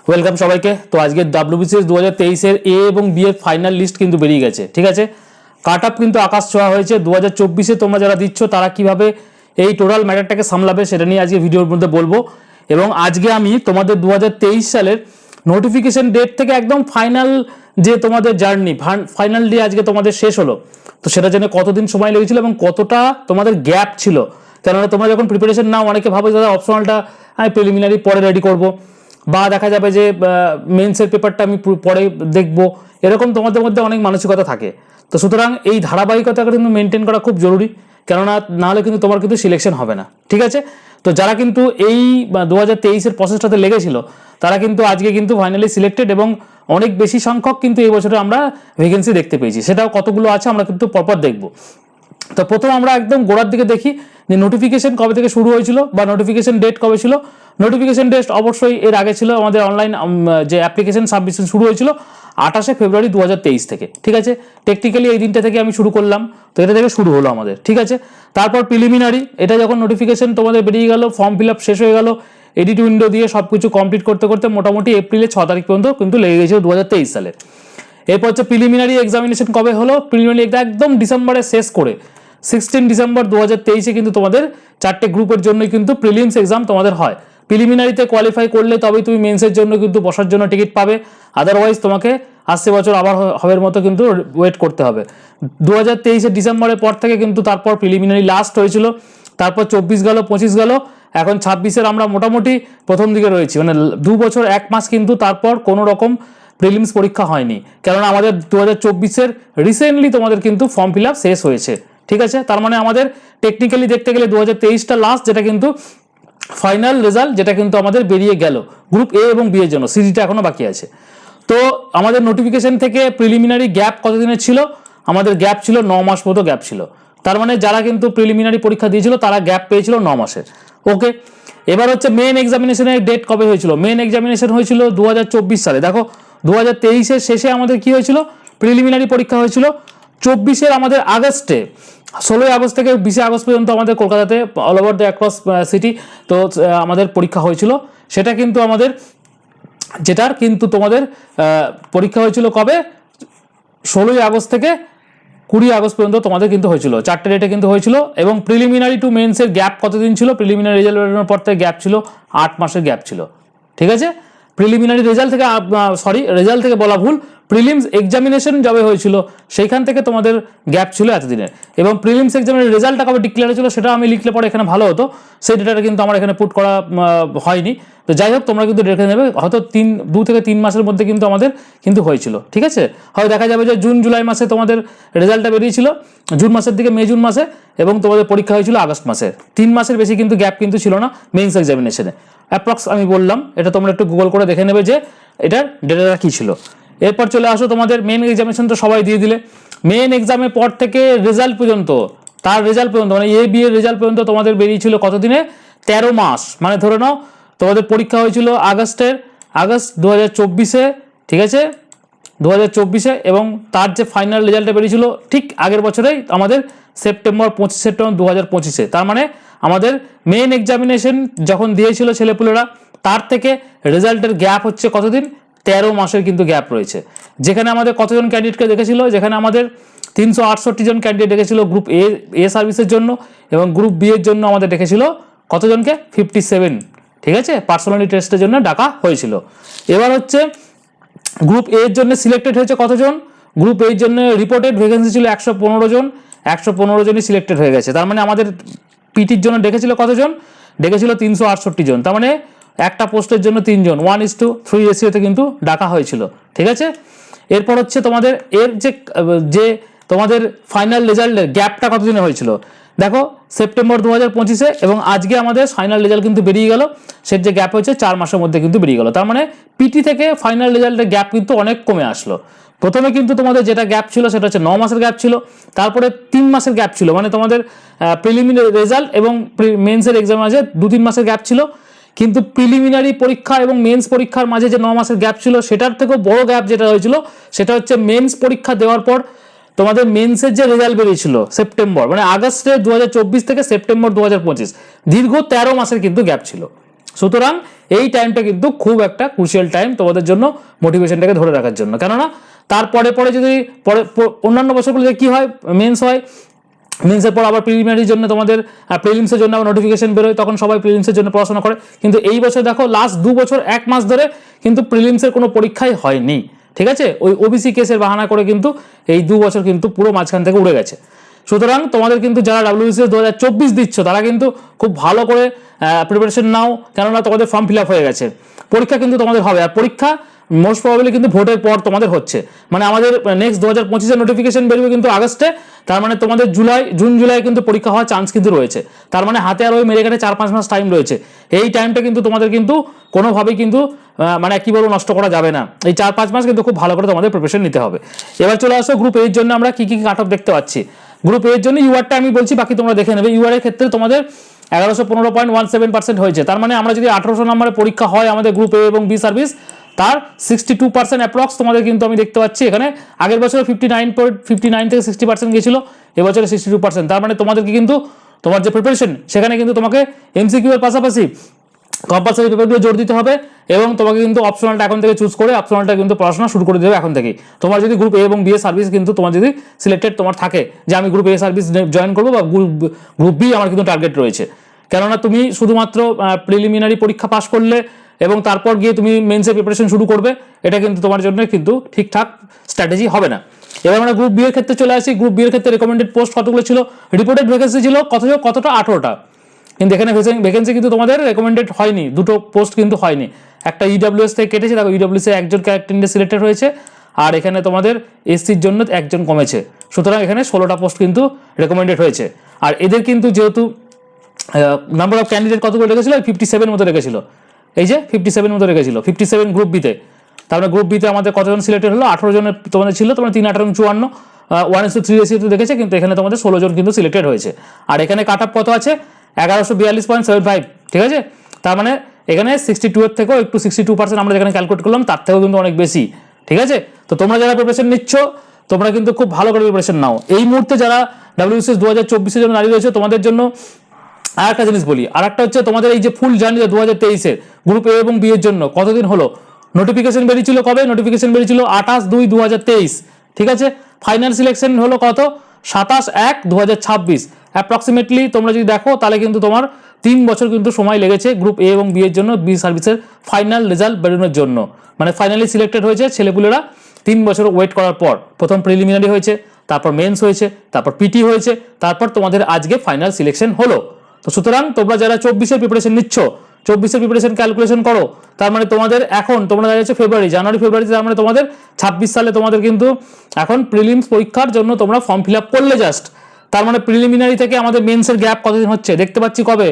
Welcome সবাইকে। তো আজকে WBCS 2023 এ এবং বি এর ফাইনাল লিস্ট কিন্তু বেরিয়ে গেছে, ঠিক আছে। কাট আপ কিন্তু আকাশ ছোঁয়া হয়েছে। 2024-এ তোমরা যারা দিচ্ছ তারা কিভাবে এই টোটাল ম্যাটারটাকে সামলাবে সেটা নিয়ে আজকে ভিডিওর মধ্যে বলবো। এবং আজকে আমি তোমাদের 2023 সালের নোটিফিকেশন ডেট থেকে একদম ফাইনাল যে তোমাদের জার্নি, ফাইনাল ডে আজকে তোমাদের শেষ হলো, তো সেটা জন্য কতদিন সময় লেগেছিল এবং কতটা তোমাদের গ্যাপ ছিল। কেননা তোমরা যখন প্রিপারেশন নাও অনেকে ভাবে দাদা অপশনালটা আমি প্রিলিমিনারি পরে রেডি করবো, বা দেখা যাবে যে মেন্সের পেপারটা আমি পরে দেখবো, এরকম তোমাদের মধ্যে অনেক মানসিকতা থাকে। তো সুতরাং এই ধারাবাহিকতাটা কিন্তু মেনটেন করা খুব জরুরি, কেননা নাহলে কিন্তু তোমার কিন্তু সিলেকশন হবে না, ঠিক আছে। তো যারা কিন্তু এই 2023-এর প্রসেসটাতে লেগেছিল তারা কিন্তু আজকে কিন্তু ফাইনালি সিলেক্টেড এবং অনেক বেশি সংখ্যক কিন্তু এই বছরে আমরা ভ্যাকেন্সি দেখতে পেয়েছি। সেটাও কতগুলো আছে আমরা কিন্তু পরপর দেখবো। তো প্রথম আমরা একদম গোড়ার দিকে দেখি যে নোটিফিকেশন কবে থেকে শুরু হয়েছিল বা নোটিফিকেশন ডেট কবে ছিল। নোটিফিকেশন ডেট অবশ্যই এর আগে ছিল, আমাদের অনলাইন যে অ্যাপ্লিকেশন সাবমিশন শুরু হয়েছিল 28শে ফেব্রুয়ারি 2023 থেকে, ঠিক আছে। টেকনিক্যালি এই দিনটা থেকে আমি শুরু করলাম, তো এটা থেকে শুরু হলো আমাদের, ঠিক আছে। তারপর প্রিলিমিনারি, এটা যখন নোটিফিকেশন তোমাদের বেরিয়ে গেল, ফর্ম ফিল আপ শেষ হয়ে গেল, এডিট উইন্ডো দিয়ে সব কিছু কমপ্লিট করতে করতে মোটামুটি এপ্রিলের 6 তারিখ পর্যন্ত কিন্তু লেগে গেছিল 2023 সালে। এরপর হচ্ছে প্রিলিমিনারি এক্সামিনেশন কবে হলো, প্রিলিমিনারি একদম ডিসেম্বরে শেষ করে 16 ডিসেম্বর 2023-এ কিন্তু তোমাদের 4টে গ্রুপের জন্যই কিন্তু প্রিলিমস এক্সাম তোমাদের হয়। প্রিলিমিনারিতে কোয়ালিফাই করলে তবেই তুমি মেন্সের জন্য কিন্তু বসার জন্য টিকিট পাবে, আদারওয়াইজ তোমাকে আসছে বছর আবার হবের মতো কিন্তু ওয়েট করতে হবে। 2023-এর ডিসেম্বরের পর থেকে কিন্তু তারপর প্রিলিমিনারি লাস্ট হয়েছিল, তারপর 24 গেল, 25 গেল, এখন 26-এর আমরা মোটামুটি প্রথম দিকে রয়েছি, মানে 2 বছর 1 মাস কিন্তু তারপর কোনো রকম প্রিলিমস পরীক্ষা হয়নি, কেননা আমাদের 2024-এর রিসেন্টলি তোমাদের কিন্তু ফর্ম ফিল আপ শেষ হয়েছে, ঠিক আছে। তার মানে আমাদের টেকনিক্যালি দেখতে গেলে 2023টা লাস্ট, যেটা কিন্তু ফাইনাল রেজাল্ট, যেটা কিন্তু আমাদের বেরিয়ে গেল গ্রুপ এ এবং বি এর জন্য। সিজিটা এখনো বাকি আছে। তো আমাদের নোটিফিকেশন থেকে প্রিলিমিনারি গ্যাপ কতদিনের ছিল, আমাদের গ্যাপ ছিল 9 মাস মতো গ্যাপ ছিল। তার মানে যারা কিন্তু প্রিলিমিনারি পরীক্ষা দিয়েছিল তারা গ্যাপ পেয়েছিল 9 মাসের। ওকে, এবার হচ্ছে মেন এক্সামিনেশনের ডেট কবে হয়েছিল। মেন এক্সামিনেশন হয়েছিল 2024 সালে। দেখো 2023-এর শেষে আমাদের কি হয়েছিল, প্রিলিমিনারি পরীক্ষা হয়েছিল। 24-এর আমাদের আগস্টে, 16 আগস্ট থেকে 20 আগস্ট পর্যন্ত আমাদের কলকাতাতে all over the across city তো আমাদের পরীক্ষা হয়েছিল। সেটা কিন্তু আমাদের, যেটার কিন্তু তোমাদের পরীক্ষা হয়েছিল কবে, 16 আগস্ট থেকে 20 আগস্ট পর্যন্ত তোমাদের কিন্তু হয়েছিল, 4টে ডেটে কিন্তু হয়েছিল। এবং প্রিলিমিনারি টু মেন্সের গ্যাপ কতদিন ছিল, প্রিলিমিনারি রেজাল্ট বেরোনোর পর থেকে গ্যাপ ছিল 8 মাসের গ্যাপ ছিল, ঠিক আছে। প্রিলিমিনারি রেজাল্ট থেকে রেজাল্ট থেকে বলা ভুল, প্রিলিমস এক্সামিনেশন যবে হয়েছিল সেইখান থেকে তোমাদের গ্যাপ ছিল এতদিনের। এবং প্রিলিমস এক্সামের রেজাল্টটা কবে ডিক্লেয়ার হয়েছিল সেটা আমি লিখলে পরে এখানে ভালো হতো, সেই ডেটাটা কিন্তু আমার এখানে পুট করা হয়নি। তো যাই হোক, তোমরা কিন্তু দেখে নেবে, হয়তো 2 থেকে 3 মাসের মধ্যে কিন্তু আমাদের কিন্তু হয়েছিল, ঠিক আছে। হয়তো দেখা যাবে যে জুন জুলাই মাসে তোমাদের রেজাল্টটা বেরিয়েছিল, জুন মাসের দিকে, মে জুন মাসে, এবং তোমাদের পরীক্ষা হয়েছিল আগস্ট মাসে। 3 মাসের বেশি কিন্তু গ্যাপ কিন্তু ছিল না মেইনস এক্সামিনেশনে। অ্যাপ্রক্স আমি বললাম, এটা তোমরা একটু গুগল করে দেখে নেবে যে এটার ডেটাটা কী ছিল। এরপর চলে আসো তোমাদের মেন এক্সামিনেশন, তো সবাই দিয়ে দিলে। মেন এক্সামের পর থেকে রেজাল্ট পর্যন্ত, তার রেজাল্ট পর্যন্ত, মানে এ বি এর রেজাল্ট পর্যন্ত তোমাদের বেরিয়েছিল কতদিনে, 13 মাস। মানে ধরে নাও তোমাদের পরীক্ষা হয়েছিল আগস্ট 2024-এ, ঠিক আছে, 2024-এ, এবং তার যে ফাইনাল রেজাল্টটা বেরিয়েছিল ঠিক আগের বছরেই আমাদের সেপ্টেম্বর 25 সেপ্টেম্বর 2025-এ। তার মানে আমাদের মেন এক্সামিনেশন যখন দিয়েছিল ছেলেপুলেরা, তার থেকে রেজাল্টের গ্যাপ হচ্ছে কতদিন, 13 মাসের কিন্তু গ্যাপ রয়েছে। যেখানে আমাদের কতজন ক্যান্ডিডেটকে দেখেছিল, যেখানে আমাদের 368 জন ক্যান্ডিডেট দেখেছিল গ্রুপ এ সার্ভিসের জন্য, এবং গ্রুপ বি এর জন্য আমাদের দেখেছিল কতজনকে, 57, ঠিক আছে, পার্সোনালিটি টেস্টের জন্য ডাকা হয়েছিল। এবার হচ্ছে গ্রুপ এ এর জন্য সিলেক্টেড হয়েছে কতজন, গ্রুপ এ এর জন্য রিপোর্টেড ভ্যাকেন্সি ছিল 115 জন, 115 জনই সিলেক্টেড হয়ে গেছে। তার মানে আমাদের পিটির জন্য ডেকেছিল কতজন, ডেকেছিল 368 জন। তার মানে একটা পোস্টের জন্য 3 জন, 1:3 রেশিওতে কিন্তু ডাকা হয়েছিল, ঠিক আছে। এরপর হচ্ছে তোমাদের এর যে তোমাদের ফাইনাল রেজাল্টের গ্যাপটা কতদিনে হয়েছিল, দেখো সেপ্টেম্বর 2025-এ, এবং আজকে আমাদের ফাইনাল রেজাল্ট কিন্তু বেরিয়ে গেল, সের যে গ্যাপ হয়েছে 4 মাসের মধ্যে কিন্তু বেরিয়ে গেল। তার মানে পিটি থেকে ফাইনাল রেজাল্টের গ্যাপ কিন্তু অনেক কমে আসলো। প্রথমে কিন্তু তোমাদের যেটা গ্যাপ ছিল সেটা হচ্ছে 9 মাসের গ্যাপ ছিল, তারপরে 3 মাসের গ্যাপ ছিল, মানে তোমাদের প্রিলিমিনারি রেজাল্ট এবং মেন্সের এক্সামের মাঝে 2-3 মাসের গ্যাপ ছিল। কিন্তু প্রিলিমিনারি পরীক্ষা এবং মেন্স পরীক্ষার মাঝে যে 9 মাসের গ্যাপ ছিল, সেটার থেকেও বড় গ্যাপ যেটা হয়েছিল সেটা হচ্ছে মেন্স পরীক্ষা দেওয়ার পর তোমাদের মেন্সের যে রেজাল্ট বেরিয়েছিল সেপ্টেম্বর, মানে আগস্টে 2024 থেকে সেপ্টেম্বর 2025, দীর্ঘ 13 মাসের কিন্তু গ্যাপ ছিল। সুতরাং এই টাইমটা কিন্তু খুব একটা ক্রুশিয়াল টাইম তোমাদের জন্য মোটিভেশনটাকে ধরে রাখার জন্য। কেননা তারপরে পরে যদি অন্যান্য বছরগুলোতে কি হয়, মেন্স হয়, মেন্সের পর আবার প্রিলিমিনারির জন্য তোমাদের প্রিলিমসের জন্য আবার নোটিফিকেশন বেরোয়, তখন সবাই প্রিলিমসের জন্য পড়াশোনা করে। কিন্তু এই বছর দেখো লাস্ট 2 বছর 1 মাস ধরে কিন্তু প্রিলিমসের কোনো পরীক্ষাই হয়নি, ঠিক আছে। ওই ওবিসি কেসের বাহানা করে কিন্তু এই 2 বছর কিন্তু পুরো মাঝখান থেকে উড়ে গেছে। সুতরাং তোমাদের কিন্তু যারা WBCS 2024 দিচ্ছ তারা কিন্তু খুব ভালো করে প্রিপারেশন নাও, কেননা তোমাদের ফর্ম ফিল আপ হয়ে গেছে। পরীক্ষা কিন্তু তোমাদের হবে, আর পরীক্ষা মোস্ট প্রবাবলি কিন্তু ভোটের পর তোমাদের হচ্ছে। মানে আমাদের নেক্সট 2025-এর নোটিফিকেশন বেরোবে কিন্তু আগস্টে, তার মানে তোমাদের জুন জুলাই কিন্তু পরীক্ষা হওয়ার চান্স কিন্তু রয়েছে। তার মানে হাতে আর ওই মেরে কাটে 4-5 মাস টাইম রয়েছে। এই টাইমটা কিন্তু তোমাদের কিন্তু কোনোভাবেই কিন্তু মানে কি বলবো নষ্ট করা যাবে না। এই 4-5 মাস কিন্তু খুব ভালো করে তোমাদের প্রিপারেশন নিতে হবে। এবার চলে আসো গ্রুপ এর জন্য আমরা কি কাট অফ দেখতে পাচ্ছি। গ্রুপ এর জন্য ইউআরটা আমি বলছি, বাকি তোমরা দেখে নেবে। ইউআর এর ক্ষেত্রে তোমাদের 1115.17% হয়েছে। তার মানে আমরা যদি 1800 নম্বরের পরীক্ষা হয় আমাদের গ্রুপ এ এবং বি সার্ভিস, তার 62% অ্যাপ্রক্স তোমাদের কিন্তু আমি দেখতে পাচ্ছি এখানে। আগের বছরে 59 থেকে 60% গেছিল, এবছরে 62%। তার মানে তোমাদেরকে কিন্তু তোমার যে প্রিপারেশন সেখানে কিন্তু তোমাকে এমসিকিউ এর পাশাপাশি কম্পালসারি পেপারগুলো জোর দিতে হবে, এবং তোমাকে কিন্তু অপশনালটা এখন থেকে চুজ করে অপশনালটা কিন্তু পড়াশোনা শুরু করে দেবে এখন থেকেই। তোমার যদি গ্রুপ এ এবং বি এ সার্ভিস কিন্তু তোমার যদি সিলেক্টেড তোমার থাকে যে আমি গ্রুপ এ সার্ভিস জয়েন করবো বা গ্রুপ বি আমার কিন্তু টার্গেট রয়েছে, কেননা তুমি শুধুমাত্র প্রিলিমিনারি পরীক্ষা পাস করলে এবং তারপর গিয়ে তুমি মেন্সের প্রিপারেশন শুরু করবে, এটা কিন্তু তোমার জন্য কিন্তু ঠিকঠাক স্ট্র্যাটেজি হবে না। এবার আমরা গ্রুপ বি এর ক্ষেত্রে চলে আসি। গ্রুপ বি এর ক্ষেত্রে রেকমেন্ডেড পোস্ট কতগুলো ছিল, রিপোর্টেড ভ্যাকেন্সি ছিল কতটা 18টা, কিন্তু এখানে ভ্যাকেন্সি কিন্তু তোমাদের রেকমেন্ডেড হয়নি, 2টো পোস্ট কিন্তু হয়নি। একটা ইডব্লিউএস থেকে কেটেছে, দেখো ইডব্লিউএস এ একজন ক্যান্ডিডেট সিলেক্টেড হয়েছে, আর এখানে তোমাদের এসসির জন্য একজন কমেছে। সুতরাং এখানে 16টা পোস্ট কিন্তু রেকমেন্ডেড হয়েছে। আর এদের কিন্তু যেহেতু নাম্বার অফ ক্যান্ডিডেট কতগুলো রেখেছিল, 57 মতো রেখেছিল, এই যে 57 মতো রেখেছিল, 57 গ্রুপ বিতে। তারপরে গ্রুপ বিতে আমাদের কতজন সিলেক্টেড হলো, 18 জনের তোমাদের ছিল, তোমরা 3, 18, 54 1:3 রেশিওতে দেখেছে, কিন্তু এখানে তোমাদের 16 জন কিন্তু সিলেক্টেড হয়েছে। আর এখানে কাট অফ কত আছে, 1142.75, ঠিক আছে। তার মানে এখানে 62 এর থেকেও একটু 62% আমরা যেখানে ক্যালকুলেট করলাম তার থেকেও কিন্তু অনেক বেশি, ঠিক আছে। তো তোমরা যারা প্রিপারেশন নিচ্ছ তোমরা কিন্তু খুব ভালো করে প্রিপারেশন নাও। এই মুহূর্তে যারা WBCS 2024-এর জন্য দাঁড়িয়ে রয়েছে তোমাদের জন্য আর একটা জিনিস বলি, আর একটা হচ্ছে তোমাদের এই যে ফুল জার্নি 2023-এর গ্রুপ এ এবং বি এর জন্য কতদিন হলো, নোটিফিকেশন বেরিয়েছিল কবে, নোটিফিকেশন বেরিয়েছিল 28/2/2023, ঠিক আছে। ফাইনাল সিলেকশন হলো কত, 27/1/2026। অ্যাপ্রক্সিমেটলি তোমরা যদি দেখো তাহলে কিন্তু তোমার 3 বছর কিন্তু সময় লেগেছে গ্রুপ এ এবং বি এর জন্য, বি সার্ভিসের ফাইনাল রেজাল্ট বেরোনোর জন্য। মানে ফাইনালি সিলেক্টেড হয়েছে ছেলেপুলেরা 3 বছর ওয়েট করার পর। প্রথম প্রিলিমিনারি হয়েছে, তারপর মেন্স হয়েছে, তারপর পিটি হয়েছে, তারপর তোমাদের আজকে ফাইনাল সিলেকশন হলো। তো সুতরাং তোমরা যারা 24-এর প্রিপারেশন নিচ্ছ, 24-এর প্রিপারেশন ক্যালকুলেশন করো। তার মানে তোমাদের এখন তোমরা দাঁড়িয়েছো জানুয়ারি ফেব্রুয়ারিতে, তার মানে তোমাদের 26 সালে তোমাদের কিন্তু এখন প্রিলিমস পরীক্ষার জন্য তোমরা ফর্ম ফিল আপ করলে জাস্ট। তার মানে প্রিলিমিনারি থেকে আমাদের মেন্সের গ্যাপ কতদিন হচ্ছে দেখতে পাচ্ছি কবে,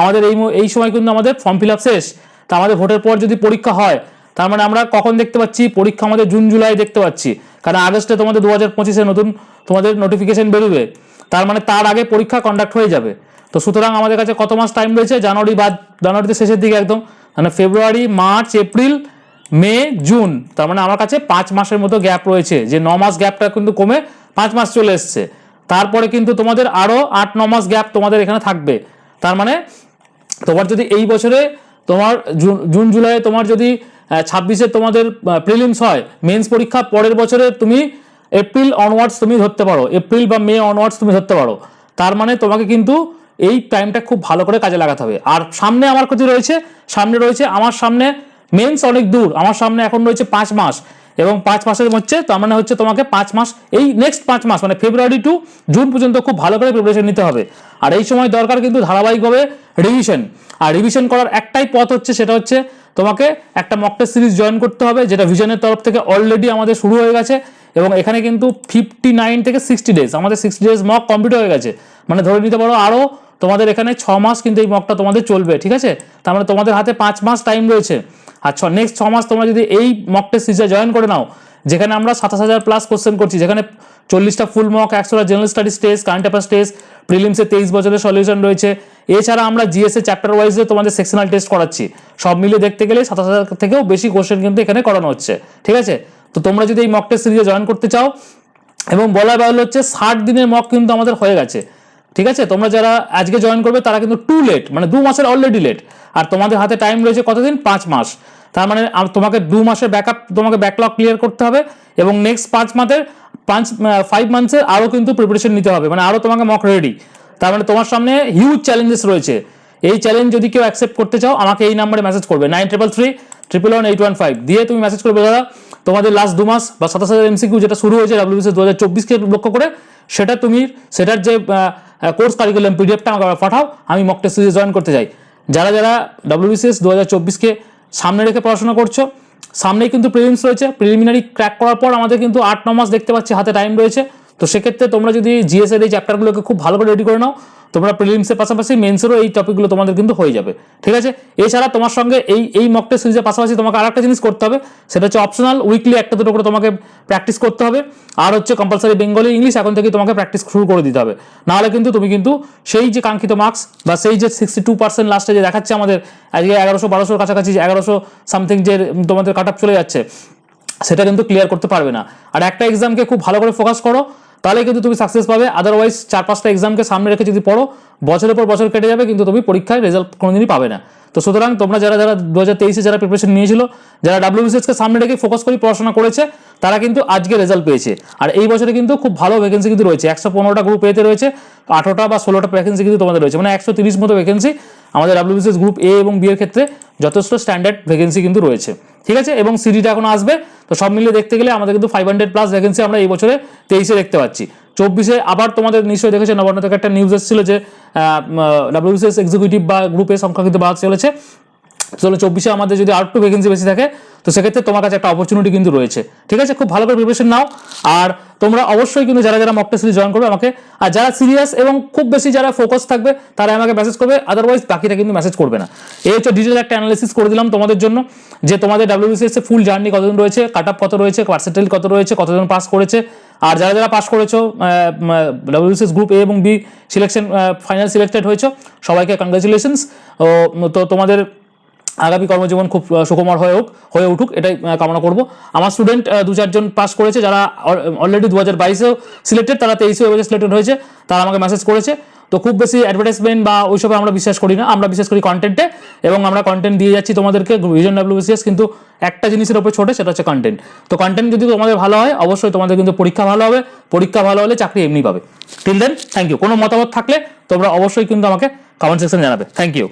আমাদের এই সময় কিন্তু আমাদের ফর্ম ফিল আপ শেষ। তা আমাদের ভোটের পর যদি পরীক্ষা হয় তার মানে আমরা কখন দেখতে পাচ্ছি, পরীক্ষা আমাদের জুন জুলাই দেখতে পাচ্ছি, কারণ আগস্টে তোমাদের 2025-এ নতুন তোমাদের নোটিফিকেশন বেরোবে। তার মানে তার আগে পরীক্ষা কন্ডাক্ট হয়ে যাবে। তো সুতরাং আমাদের কাছে কত মাস টাইম রয়েছে, জানুয়ারিতে শেষের দিকে একদম, মানে ফেব্রুয়ারি, মার্চ, এপ্রিল, মে, জুন, তার মানে আমার কাছে 5 মাসের মতো গ্যাপ রয়েছে। যে 9 মাস গ্যাপটা কিন্তু কমে 5 মাস চলে এসছে। তারপরে কিন্তু তোমাদের আরও 8-9 মাস গ্যাপ তোমাদের এখানে থাকবে। তার মানে তোমার যদি এই বছরে তোমার জুন জুলাই তোমার যদি 26-এ তোমাদের প্রিলিমস হয়, মেন্স পরীক্ষা পরের বছরে তুমি এপ্রিল অনওয়ার্ডস তুমি ধরতে পারো, এপ্রিল বা মে অনওয়ার্ডস তুমি ধরতে পারো। তার মানে তোমাকে কিন্তু এই টাইমটা খুব ভালো করে কাজে লাগাতে হবে। আর সামনে আমার কাছে রয়েছে, আমার সামনে মেন্স অনেক দূর, আমার সামনে এখন রয়েছে 5 মাস, এবং 5 মাসের মধ্যে তার মানে হচ্ছে তোমাকে 5 মাস, এই নেক্সট 5 মাস মানে ফেব্রুয়ারি টু জুন পর্যন্ত খুব ভালো করে প্রিপারেশন নিতে হবে। আর এই সময় দরকার কিন্তু ধারাবাহিকভাবে রিভিশন। আর রিভিশন করার একটাই পথ হচ্ছে, সেটা হচ্ছে তোমাকে একটা মক টেস্ট সিরিজ জয়েন করতে হবে, যেটা ভিশনের তরফ থেকে অলরেডি আমাদের শুরু হয়ে গেছে। এবং এখানে কিন্তু 59 থেকে 60 ডেজ, আমাদের 60 ডেজ মক কমপ্লিট হয়ে গেছে। মানে ধরে নিতে পারো আরও তোমাদের এখানে 6 মাস কিন্তু এই মকটা তোমাদের চলবে, ঠিক আছে। তার মানে তোমাদের হাতে 5 মাস টাইম রয়েছে। আর নেক্সট 6 মাস তোমরা যদি এই মক টেস্ট সিরিজে জয়েন করে নাও, যেখানে আমরা 27,000 প্লাস কোশ্চেন করছি, যেখানে 40টা ফুল মক, 100টা general studies test, current affairs test, প্রিলিমসে 23 বছরের সলিউশন রয়েছে। এছাড়া আমরা জিএসএ চ্যাপ্টার ওয়াইজে তোমাদের সেকশনাল টেস্ট করাচ্ছি। সব মিলে দেখতে গেলে 27,000 থেকেও বেশি কোশ্চেন কিন্তু এখানে করানো হচ্ছে, ঠিক আছে। তো তোমরা যদি এই মক টেস্ট সিরিজে জয়েন করতে চাও, এবং বলা বাহুল্য হচ্ছে 60 দিনের মক কিন্তু আমাদের হয়ে গেছে, ঠিক আছে, তোমরা যারা আজকে জয়েন করবে তারা কিন্তু টু লেট, মানে 2 মাসের অলরেডি লেট। আর তোমাদের হাতে টাইম রয়েছে কতদিন? 5 মাস। তার মানে তোমাকে 2 মাসের তোমাকে ব্যাকলগ ক্লিয়ার করতে হবে এবং নেক্সট 5 মান্থসের আরও কিন্তু প্রিপারেশন নিতে হবে, মানে আরও তোমাকে মক রেডি। তার মানে তোমার সামনে হিউজ চ্যালেঞ্জেস রয়েছে। এই চ্যালেঞ্জ যদি কেউ অ্যাকসেপ্ট করতে চাও আমাকে এই নাম্বারে মেসেজ করবে 9333111815 দিয়ে তুমি মেসেজ করবে দাদা তোমাদের লাস্ট 2 মাস বা 27,000 MCQ যেটা শুরু হয়েছে WBCS 2024-কে লক্ষ্য করে, সেটার যে কোর্স কারিকুলাম পিডিএফটা আমাকে পাঠাও, আমি মক টেস্ট সিরিজে জয়েন করতে চাই। যারা WBCS 2024-কে সামনে রেখে পড়াশোনা করছো, সামনেই কিন্তু প্রিলিমস রয়েছে, প্রিলিমিনারি ক্র্যাক করার পর আমাদের কিন্তু 8-9 মাস দেখতে পাচ্ছি হাতে টাইম রয়েছে। তো সেক্ষেত্রে তোমরা যদি জিএস এর এই চ্যাপ্টারগুলোকে খুব ভালো করে রেডি করে নাও, তোমরা প্রিলিমসের পাশাপাশি মেন্সেরও এই টপিকগুলো তোমাদের কিন্তু হয়ে যাবে। ঠিক আছে, এছাড়া তোমার সঙ্গে এই মক টেস্ট সিরিজের পাশাপাশি তোমাকে আরেকটা জিনিস করতে হবে, সেটা হচ্ছে অপশনাল উইকলি 1-2 করে তোমাকে প্র্যাকটিস করতে হবে। আর হচ্ছে কম্পালসারি বেঙ্গলি ইংলিশ এখন থেকে তোমাকে প্র্যাকটিস শুরু করে দিতে হবে, নাহলে কিন্তু তুমি কিন্তু সেই যে কাঙ্ক্ষিত মার্কস বা সেই যে 62% লাস্টে যে দেখাচ্ছে আমাদের আজকে 1100-1200 কাছাকাছি 1100 সামথিং যে তোমাদের কাট অফ চলে যাচ্ছে, সেটা কিন্তু ক্লিয়ার করতে পারবে না। আর একটা এক্সামকে খুব ভালো করে ফোকাস করো, তাহলে কিন্তু তুমি সাকসেস পাবে। আদারওয়াইজ 4-5টা এক্সামকে সামনে রেখে যদি পড়ো, বছরের পর বছর কেটে যাবে, কিন্তু তুমি পরীক্ষায় রেজাল্ট কোনোদিনই পাবে না। তো সুতরাং তোমরা যারা 2023-এ যারা প্রিপারেশন নিয়েছিল, যারা WBCS-কে সামনে রেখে ফোকাস করে পড়াশোনা করেছে, তারা কিন্তু আজকে রেজাল্ট পেয়েছে। আর এই বছরে কিন্তু খুব ভালো ভ্যাকেন্সি কিন্তু রয়েছে, 115টা গ্রুপ এতে রয়েছে, 18টা বা 16টা ভ্যাকেন্সি কিন্তু তোমাদের রয়েছে, মানে 130 মতো ভ্যাকেন্সি আমাদের WBCS গ্রুপ এ এবং বি এর ক্ষেত্রে যথেষ্ট স্ট্যান্ডার্ড ভ্যাকেন্সি কিন্তু রয়েছে। ঠিক আছে, এবং সিডিটা এখন আসবে। তো সব মিলিয়ে দেখতে গেলে আমাদের কিন্তু 500+ ভ্যাকেন্সি আমরা এই বছরে 23-এ দেখতে পাচ্ছি। 24-এ আবার তোমাদের নিশ্চয়ই দেখেছে নবান্ন থেকে একটা নিউজ এসেছিল যে WBCS এক্সিকিউটিভ বা গ্রুপের সংখ্যা কিন্তু বাড়তে চলেছে। 24-এ আমাদের যদি আর একটু ভ্যাকেন্সি বেশি থাকে, তো সেক্ষেত্রে তোমার কাছে একটা অপরচুনিটি কিন্তু রয়েছে। ঠিক আছে, খুব ভালো করে প্রিপারেশন নাও। আর তোমরা অবশ্যই কিন্তু যারা মক টেস্ট সিরিজ জয়েন করবে আমাকে, আর যারা সিরিয়াস এবং খুব বেশি যারা ফোকাস থাকবে তারা আমাকে মেসেজ করবে, আদারওয়াইজ বাকিটা কিন্তু মেসেজ করবে না। এই হচ্ছে ডিটেল একটা অ্যানালিসিস করে দিলাম তোমাদের জন্য, যে তোমাদের WBCS এর ফুল জার্নি কতদিন রয়েছে, কাট অফ কত রয়েছে, পার্সেন্টেজ কত রয়েছে, কতজন পাস করেছে। আর যারা পাস করেছো WBCS গ্রুপ এ এবং বি সিলেকশন ফাইনাল সিলেক্টেড হয়েছে, সবাইকে কংগ্রাচুলেশনস। তো তোমাদের আগামী কর্মজীবন খুব সুকুমার হয়ে উঠুক, এটাই কামনা করব। আমার স্টুডেন্ট 2-4 জন পাস করেছে, যারা অলরেডি 2022-এও সিলেক্টেড, তারা 23-এও এবছর সিলেক্টেড হয়েছে, তারা আমাকে মেসেজ করেছে। তো খুব বেশি অ্যাডভার্টাইজমেন্ট বা ওইসবে আমরা বিশ্বাস করি না, আমরা বিশ্বাস করি কন্টেন্টে, এবং আমরা কন্টেন্ট দিয়ে যাচ্ছি তোমাদেরকে। ভিশন WBCS কিন্তু একটা জিনিসের উপর ছোটে, সেটা হচ্ছে কন্টেন্ট। তো কন্টেন্ট যদি তোমাদের ভালো হয়, অবশ্যই তোমাদের কিন্তু পরীক্ষা ভালো হবে, পরীক্ষা ভালো হলে চাকরি এমনি পাবে। Till then thank you. কোনো মতামত থাকলে তোমরা অবশ্যই কিন্তু আমাকে কমেন্ট সেকশনে জানাবে। Thank you.